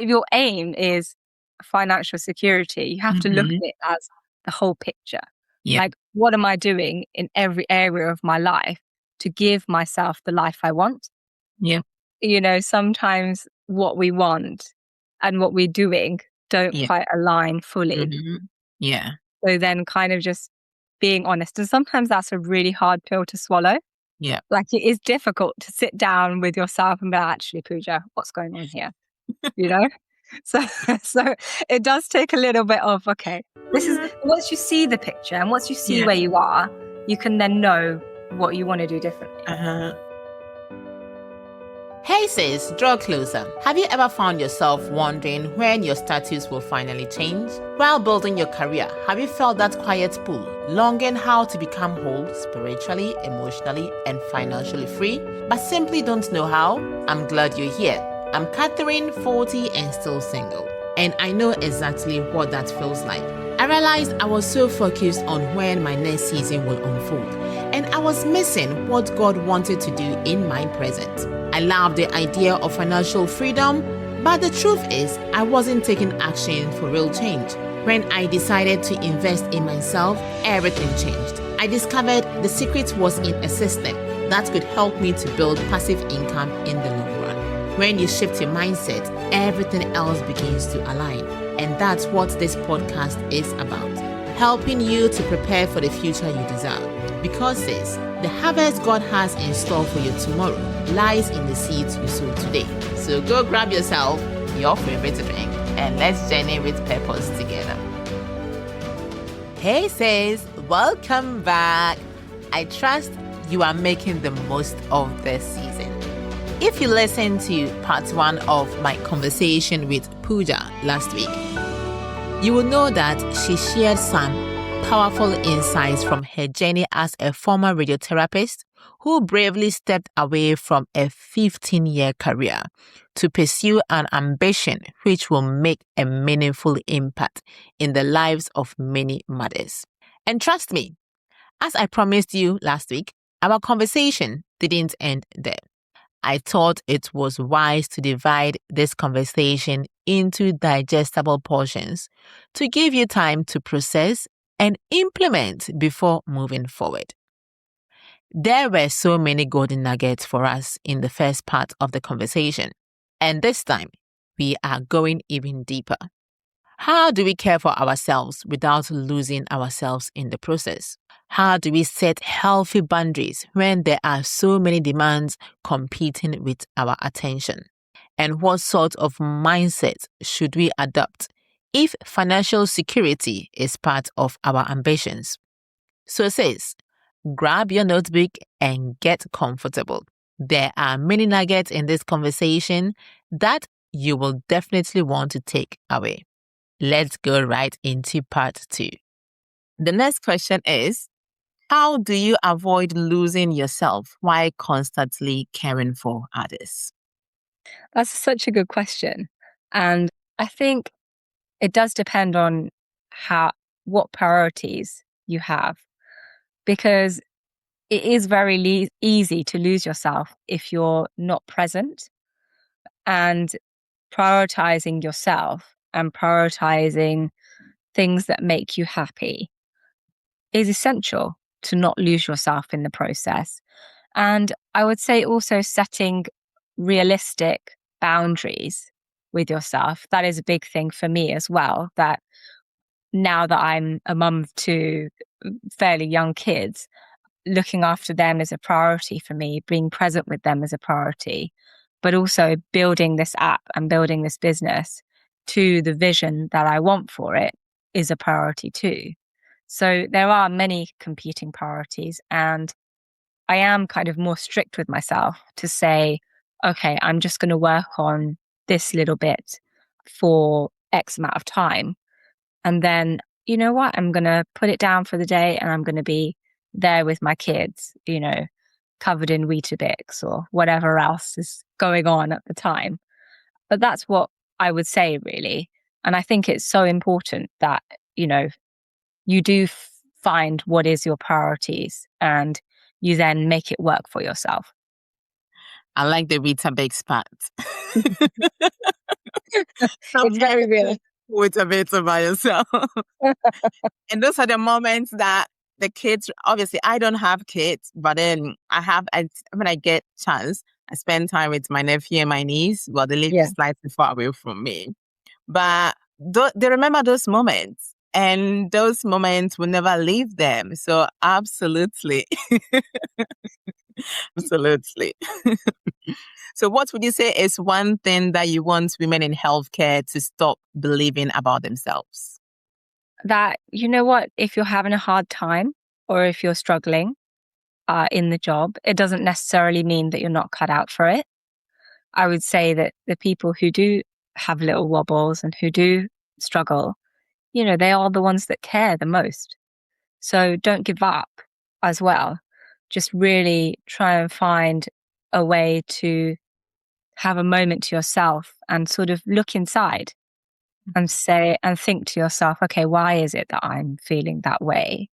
if your aim is financial security, you have to look at it as the whole picture. Yeah. Like, what am I doing in every area of my life to give myself the life I want? Yeah. Sometimes what we want and what we're doing don't Yeah. quite align fully. Yeah. So then kind of just being honest. And sometimes that's a really hard pill to swallow. Yeah. Like, it is difficult to sit down with yourself and be like, actually, Pooja, what's going on here? You know? So so it does take a little bit of, okay, this is once you see the picture and once you see where you are, you can then know what you want to do differently. Hey sis, draw closer. Have you ever found yourself wondering when your status will finally change? While building your career, have you felt that quiet pull, longing how to become whole spiritually, emotionally, and financially free, but simply don't know how? I'm glad you're here. I'm Catherine, 40 and still single, and I know exactly what that feels like. I realized I was so focused on when my next season will unfold, and I was missing what God wanted to do in my present. I love the idea of financial freedom, but the truth is, I wasn't taking action for real change. When I decided to invest in myself, everything changed. I discovered the secret was in a system that could help me to build passive income in the long run. When you shift your mindset, everything else begins to align. And that's what this podcast is about. Helping you to prepare for the future you deserve. Because sis, the harvest God has in store for you tomorrow lies in the seeds you sow today. So go grab yourself your favorite drink and let's journey with purpose together. Hey sis, welcome back. I trust you are making the most of this season. If you listened to part 1 of my conversation with Pooja last week, you will know that she shared some powerful insights from her journey as a former radiotherapist who bravely stepped away from a 15-year career to pursue an ambition which will make a meaningful impact in the lives of many mothers. And trust me, as I promised you last week, our conversation didn't end there. I thought it was wise to divide this conversation into digestible portions to give you time to process and implement before moving forward. There were so many golden nuggets for us in the first part of the conversation, and this time we are going even deeper. How do we care for ourselves without losing ourselves in the process? How do we set healthy boundaries when there are so many demands competing with our attention? And what sort of mindset should we adopt if financial security is part of our ambitions? So sis, grab your notebook and get comfortable. There are many nuggets in this conversation that you will definitely want to take away. Let's go right into part 2. The next question is, how do you avoid losing yourself while constantly caring for others? That's such a good question. And I think it does depend on what priorities you have, because it is very easy to lose yourself if you're not present. And prioritizing yourself and prioritizing things that make you happy is essential to not lose yourself in the process. And I would say also setting realistic boundaries with yourself. That is a big thing for me as well, that now that I'm a mum of 2 fairly young kids, looking after them is a priority for me, being present with them is a priority, but also building this app and building this business to the vision that I want for it is a priority too. So there are many competing priorities, and I am kind of more strict with myself to say, okay, I'm just going to work on this little bit for X amount of time. And then, you know what? I'm going to put it down for the day and I'm going to be there with my kids, covered in Weetabix or whatever else is going on at the time. But that's what I would say, really. And I think it's so important that, you do find what is your priorities and you then make it work for yourself. I like the Weetabix part. It's very real. Weetabix by yourself. And those are the moments that the kids, obviously, I don't have kids, but then when I get chance, I spend time with my nephew and my niece. Well, they live Yeah. slightly far away from me. But they remember those moments. And those moments will never leave them. So absolutely. Absolutely. So what would you say is one thing that you want women in healthcare to stop believing about themselves? That, you know what, if you're having a hard time or if you're struggling in the job, it doesn't necessarily mean that you're not cut out for it. I would say that the people who do have little wobbles and who do struggle, they are the ones that care the most. So don't give up as well. Just really try and find a way to have a moment to yourself and sort of look inside and think to yourself, okay, why is it that I'm feeling that way?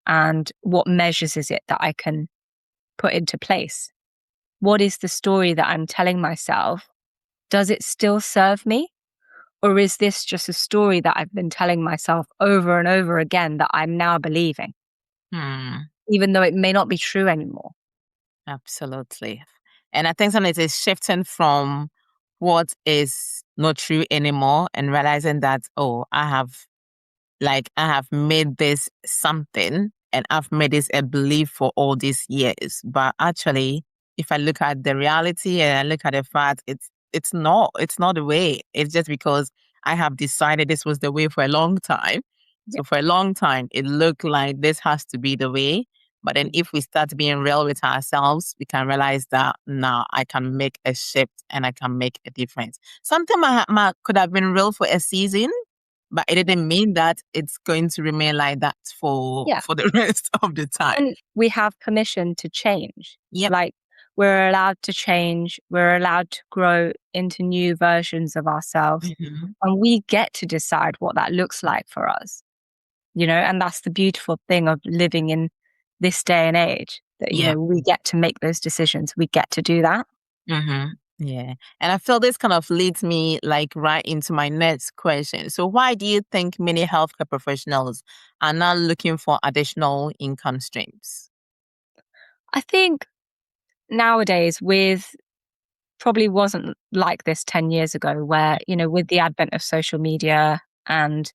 And what measures is it that I can put into place? What is the story that I'm telling myself? Does it still serve me? Or is this just a story that I've been telling myself over and over again that I'm now believing, Hmm. even though it may not be true anymore? Absolutely. And I think sometimes it's shifting from what is not true anymore and realizing that, oh, I have made this something and I've made this a belief for all these years. But actually, if I look at the reality and I look at the fact, it's not the way. It's just because I have decided this was the way for a long time. Yeah. So for a long time, it looked like this has to be the way. But then if we start being real with ourselves, we can realize that now I can make a shift and I can make a difference. Something could have been real for a season, but it didn't mean that it's going to remain like that Yeah. for the rest of the time. And we have permission to change. Yep. Like, we're allowed to change. We're allowed to grow into new versions of ourselves. Mm-hmm. And we get to decide what that looks like for us, and that's the beautiful thing of living in this day and age that, Yeah. we get to make those decisions. We get to do that. Mm-hmm. Yeah. And I feel this kind of leads me like right into my next question. So why do you think many healthcare professionals are now looking for additional income streams? I think nowadays probably wasn't like this 10 years ago where, with the advent of social media and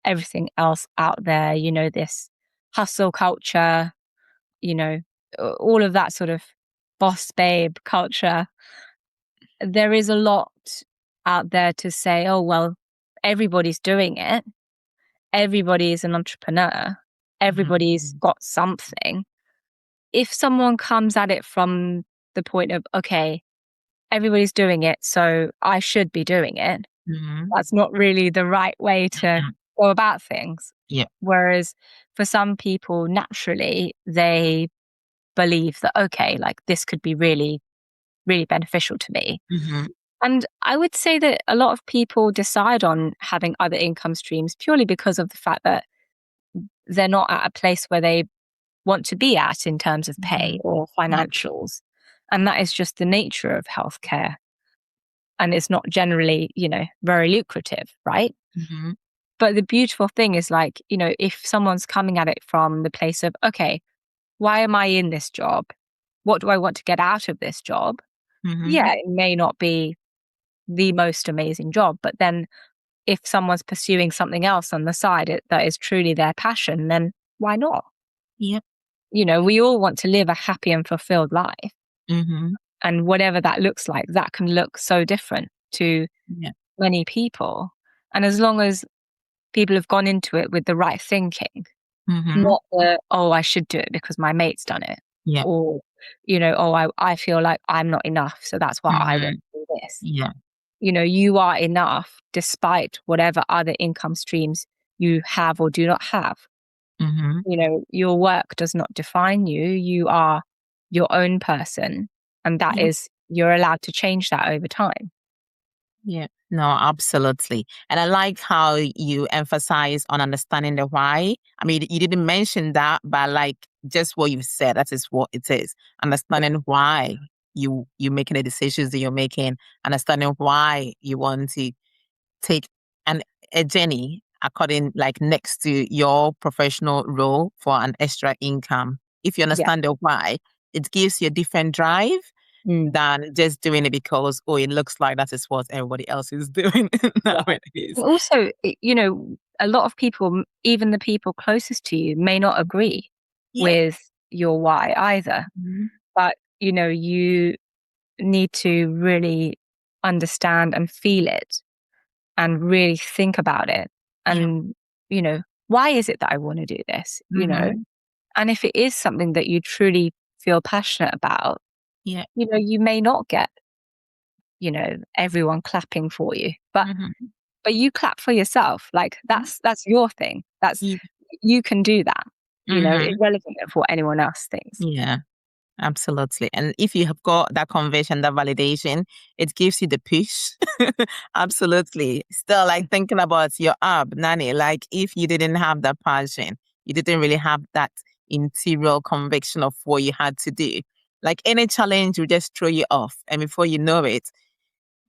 everything else out there, this hustle culture, you know, all of that sort of boss babe culture. There is a lot out there to say, oh, well, everybody's doing it. Everybody is an entrepreneur. Everybody's got something. If someone comes at it from the point of, okay, everybody's doing it, so I should be doing it, Mm-hmm. that's not really the right way to go about things. Yeah. Whereas for some people, naturally, they believe that, okay, like this could be really, really beneficial to me. Mm-hmm. And I would say that a lot of people decide on having other income streams purely because of the fact that they're not at a place where they want to be at in terms of pay or financials. And that is just the nature of healthcare. And it's not generally, very lucrative, right? Mm-hmm. But the beautiful thing is like, if someone's coming at it from the place of, okay, why am I in this job? What do I want to get out of this job? Mm-hmm. Yeah, it may not be the most amazing job, but then if someone's pursuing something else on the side that is truly their passion, then why not? Yep. We all want to live a happy and fulfilled life. Mm-hmm. And whatever that looks like, that can look so different to Yeah. many people. And as long as people have gone into it with the right thinking, not the, oh, I should do it because my mate's done it. Yeah. Or, oh, I feel like I'm not enough. So that's why I want to do this. Yeah. You are enough despite whatever other income streams you have or do not have. Mm-hmm. Your work does not define you. You are your own person. And that is, you're allowed to change that over time. Yeah, no, absolutely. And I like how you emphasize on understanding the why. I mean, you didn't mention that, but like just what you said, that is what it is. Understanding why you making the decisions that you're making, understanding why you want to take an a journey according like next to your professional role for an extra income. If you Yeah. understand the why, it gives you a different drive Mm. than just doing it because, oh, it looks like that is what everybody else is doing Yeah. nowadays. And also, a lot of people, even the people closest to you, may not agree Yeah. with your why either. Mhm. But, you need to really understand and feel it and really think about it. Yeah. And, why is it that I want to do this? Hmm. And if it is something that you truly feel passionate about, Yeah. you may not get, everyone clapping for you, Hmm. but you clap for yourself. Like that's your thing. That's Yeah. You can do that, Hmm. irrelevant of what anyone else thinks. Yeah. Absolutely. And if you have got that conviction, that validation, it gives you the push. Absolutely. Still, like thinking about your app, Nanny, like if you didn't have that passion, you didn't really have that interior conviction of what you had to do. Like any challenge will just throw you off. And before you know it,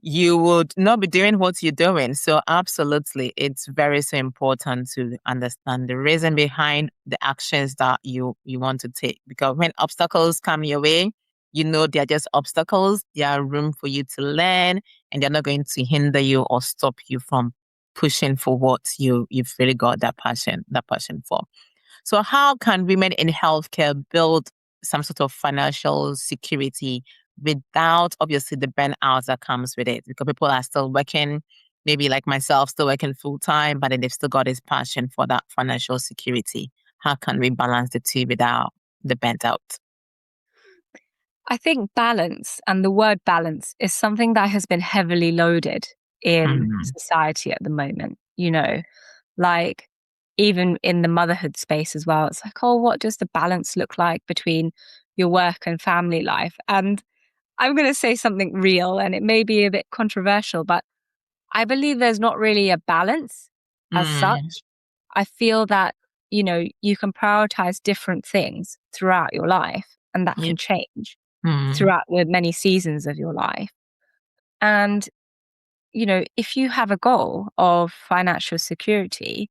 you would not be doing what you're doing. So absolutely, it's very so important to understand the reason behind the actions that you want to take. Because when obstacles come your way, you know they're just obstacles. There are room for you to learn, and they're not going to hinder you or stop you from pushing for what you've really got that passion for. So, how can women in healthcare build some sort of financial security without obviously the burnout that comes with it? Because people are still working, maybe like myself, still working full time, but then they've still got this passion for that financial security. How can we balance the two without the burnt out? I think balance, and the word balance is something that has been heavily loaded in Mm, society at the moment, like even in the motherhood space as well. It's like, oh, what does the balance look like between your work and family life? And I'm going to say something real, and it may be a bit controversial, but I believe there's not really a balance as mm, such. I feel that, you can prioritize different things throughout your life, and that yeah, can change mm, throughout the many seasons of your life. And, if you have a goal of financial security,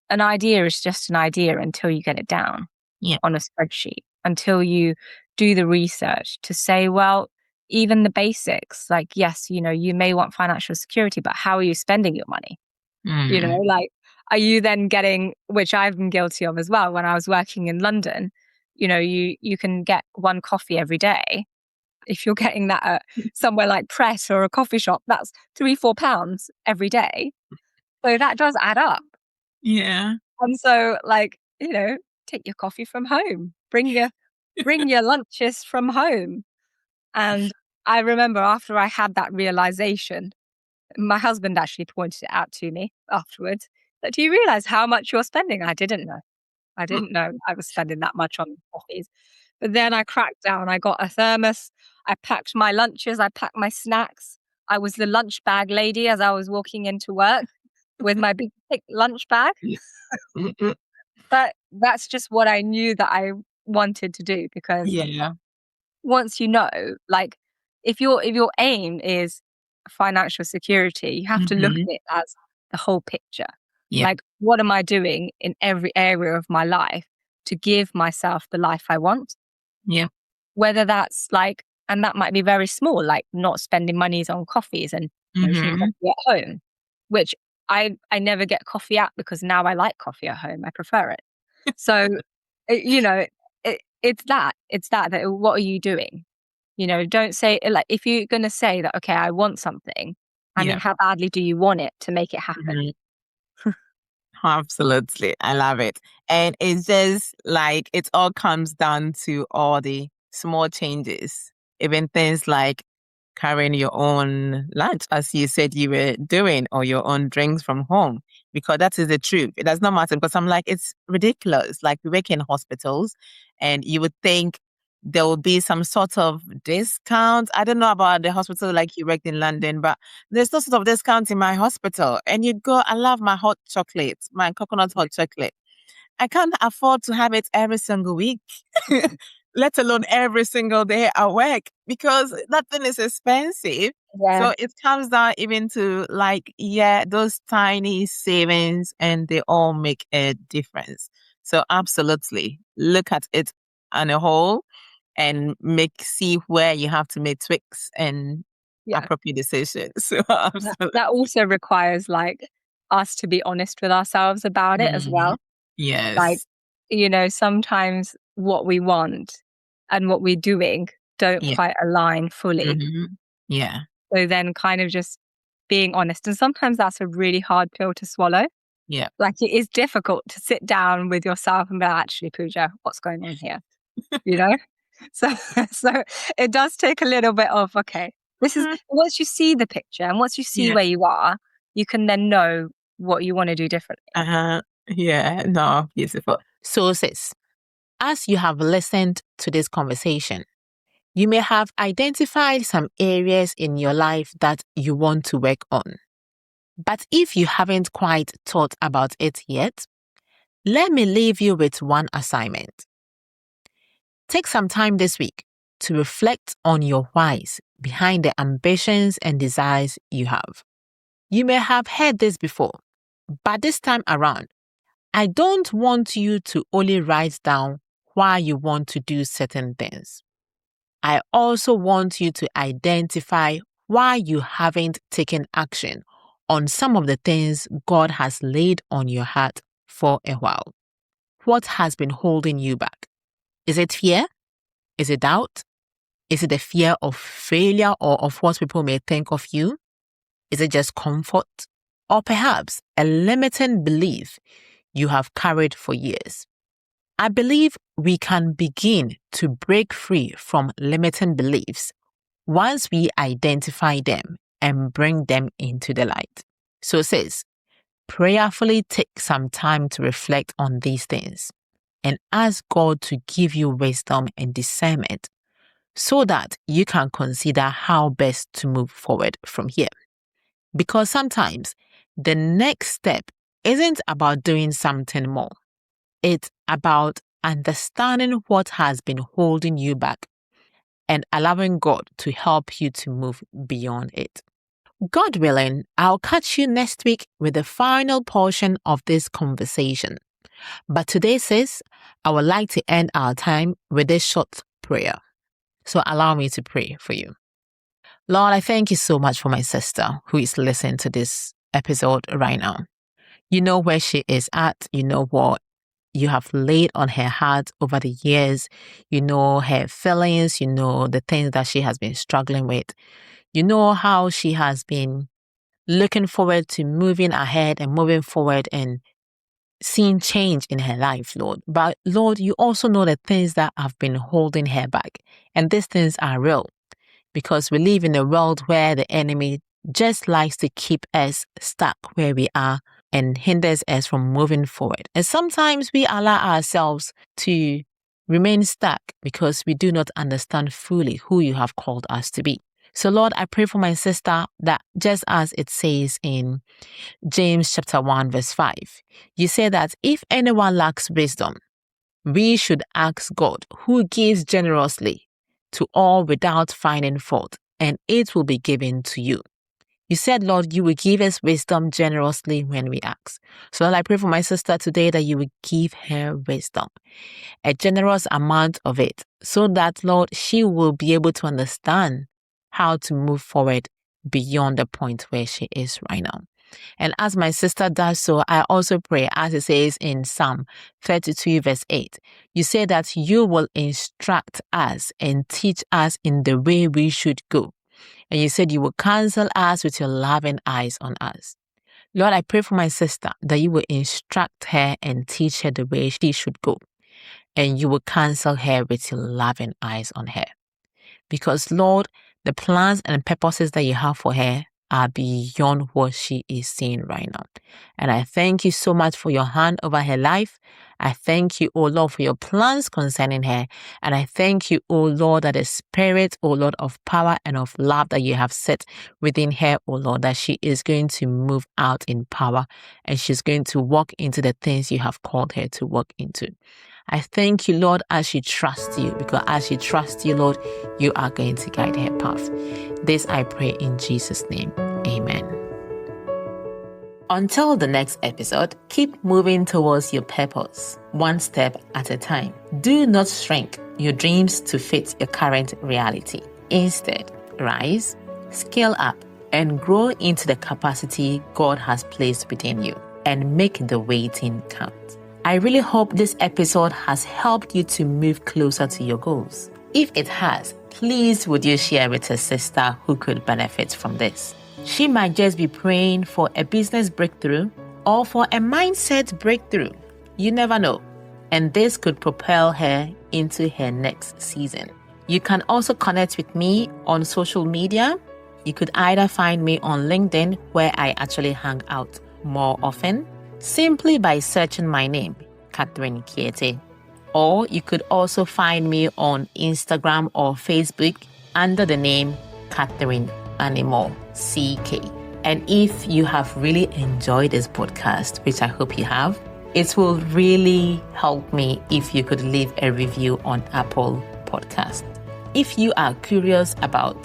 an idea is just an idea until you get it down yeah, on a spreadsheet, until you do the research to say, well, even the basics, like, yes, you may want financial security, but how are you spending your money? mm, Like, are you then getting, which I've been guilty of as well when I was working in London, you can get one coffee every day. If you're getting that at somewhere like Pret or a coffee shop, that's £3, £4 every day. So that does add up. yeah, And so, like, take your coffee from home, bring your lunches from home. And I remember after I had that realization, my husband actually pointed it out to me afterwards, that, "Do you realize how much you're spending?" I didn't know. I didn't know I was spending that much on coffees. But then I cracked down. I got a thermos. I packed my lunches. I packed my snacks. I was the lunch bag lady as I was walking into work with my big thick lunch bag. But that's just what I knew that I wanted to do, because yeah, once like, if your aim is financial security, you have to look mm-hmm, at it as the whole picture. yeah, Like, what am I doing in every area of my life to give myself the life I want? yeah, Whether that's like, and that might be very small, like not spending monies on coffees and making mm-hmm, coffee at home, which I never get coffee out because now I like coffee at home. I prefer it. So, it's that what are you doing? Don't say, like, if you're going to say that, okay, I want something. I yeah. mean, how badly do you want it to make it happen? Mm-hmm. Absolutely. I love it. And it's just like it all comes down to all the small changes, even things like carrying your own lunch, as you said you were doing, or your own drinks from home, because that is the truth. It does not matter because I'm like, it's ridiculous. Like we work in hospitals and you would think there will be some sort of discount. I don't know about the hospital like you worked in London, but there's no sort of discount in my hospital. And you go, I love my hot chocolate, my coconut hot chocolate. I can't afford to have it every single week. let alone every single day at work, because that thing is expensive. Yeah. So it comes down even to like, yeah, those tiny savings, and they all make a difference. So absolutely look at it on a whole and see where you have to make tweaks and Yeah. appropriate decisions. So That also requires like us to be honest with ourselves about it as Mm, well. Like, yes. sometimes what we want and what we're doing don't Yeah. quite align fully. Yeah. So then kind of just being honest. And sometimes that's a really hard pill to swallow. Yeah. Like it is difficult to sit down with yourself and be like, actually, Pooja, what's going on here? You know? So so it does take a little bit of, okay, this is Mhm. once you see the picture and once you see Yeah. where you are, you can then know what you want to do differently. Uh-huh. Yeah. No, beautiful. So, sis, as you have listened to this conversation, you may have identified some areas in your life that you want to work on. But if you haven't quite thought about it yet, let me leave you with one assignment. Take some time this week to reflect on your whys behind the ambitions and desires you have. You may have heard this before, but this time around, I don't want you to only write down why you want to do certain things. I also want you to identify why you haven't taken action on some of the things God has laid on your heart for a while. What has been holding you back? Is it fear? Is it doubt? Is it the fear of failure or of what people may think of you? Is it just comfort? Or perhaps a limiting belief you have carried for years? I believe we can begin to break free from limiting beliefs once we identify them and bring them into the light. So sis, prayerfully take some time to reflect on these things and ask God to give you wisdom and discernment so that you can consider how best to move forward from here. Because sometimes the next step isn't about doing something more. It's about understanding what has been holding you back and allowing God to help you to move beyond it. God willing, I'll catch you next week with the final portion of this conversation. But today, sis, I would like to end our time with this short prayer. So allow me to pray for you. Lord, I thank you so much for my sister who is listening to this episode right now. You know where she is at. You know what you have laid on her heart over the years. You know her feelings. You know the things that she has been struggling with. You know how she has been looking forward to moving ahead and moving forward and seeing change in her life, Lord. But Lord, you also know the things that have been holding her back. And these things are real because we live in a world where the enemy just likes to keep us stuck where we are and hinders us from moving forward. And sometimes we allow ourselves to remain stuck because we do not understand fully who you have called us to be. So Lord, I pray for my sister that just as it says in James chapter 1 verse 5, you say that if anyone lacks wisdom, we should ask God, who gives generously to all without finding fault, and it will be given to you. You said, Lord, you will give us wisdom generously when we ask. So Lord, I pray for my sister today that you will give her wisdom, a generous amount of it, so that, Lord, she will be able to understand how to move forward beyond the point where she is right now. And as my sister does so, I also pray, as it says in Psalm 32 verse 8, you say that you will instruct us and teach us in the way we should go. And you said you will counsel us with your loving eyes on us. Lord, I pray for my sister that you will instruct her and teach her the way she should go. And you will counsel her with your loving eyes on her. Because, Lord, the plans and purposes that you have for her are beyond what she is seeing right now. And I thank you so much for your hand over her life. I thank you, oh Lord, for your plans concerning her. And I thank you, oh Lord, that the spirit, oh Lord, of power and of love that you have set within her, oh Lord, that she is going to move out in power and she's going to walk into the things you have called her to walk into. I thank you, Lord, as she trusts you, because as she trusts you, Lord, you are going to guide her path. This I pray in Jesus' name. Amen. Until the next episode, keep moving towards your purpose, one step at a time. Do not shrink your dreams to fit your current reality. Instead, rise, scale up, and grow into the capacity God has placed within you, and make the waiting count. I really hope this episode has helped you to move closer to your goals. If it has, please would you share with a sister who could benefit from this? She might just be praying for a business breakthrough or for a mindset breakthrough. You never know. And this could propel her into her next season. You can also connect with me on social media. You could either find me on LinkedIn, where I actually hang out more often, simply by searching my name, Catherine Kiete. Or you could also find me on Instagram or Facebook under the name Catherine Animal CK. And if you have really enjoyed this podcast, which I hope you have, it will really help me if you could leave a review on Apple Podcast. If you are curious about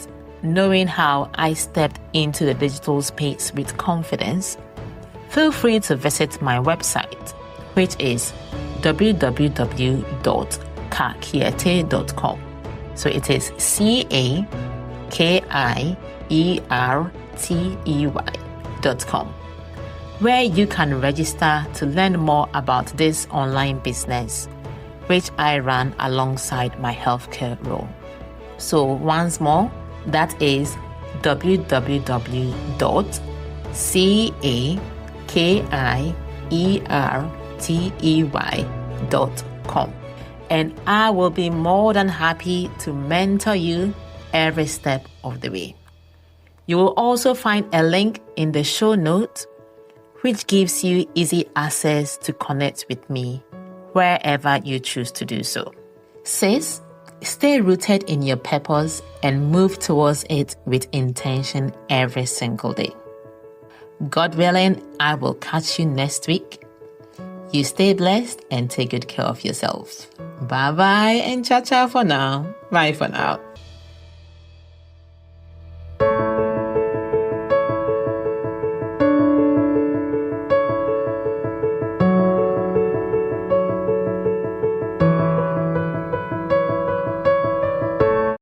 knowing how I stepped into the digital space with confidence, feel free to visit my website, which is www.kakiete.com. So it is CAKIERTEY.com, where you can register to learn more about this online business, which I run alongside my healthcare role. So once more, that is www.CAKIERTEY.com. And I will be more than happy to mentor you every step of the way. You will also find a link in the show notes, which gives you easy access to connect with me wherever you choose to do so. Sis, stay rooted in your purpose and move towards it with intention every single day. God willing, I will catch you next week. You stay blessed and take good care of yourself. Bye-bye and ciao-ciao for now. Bye for now.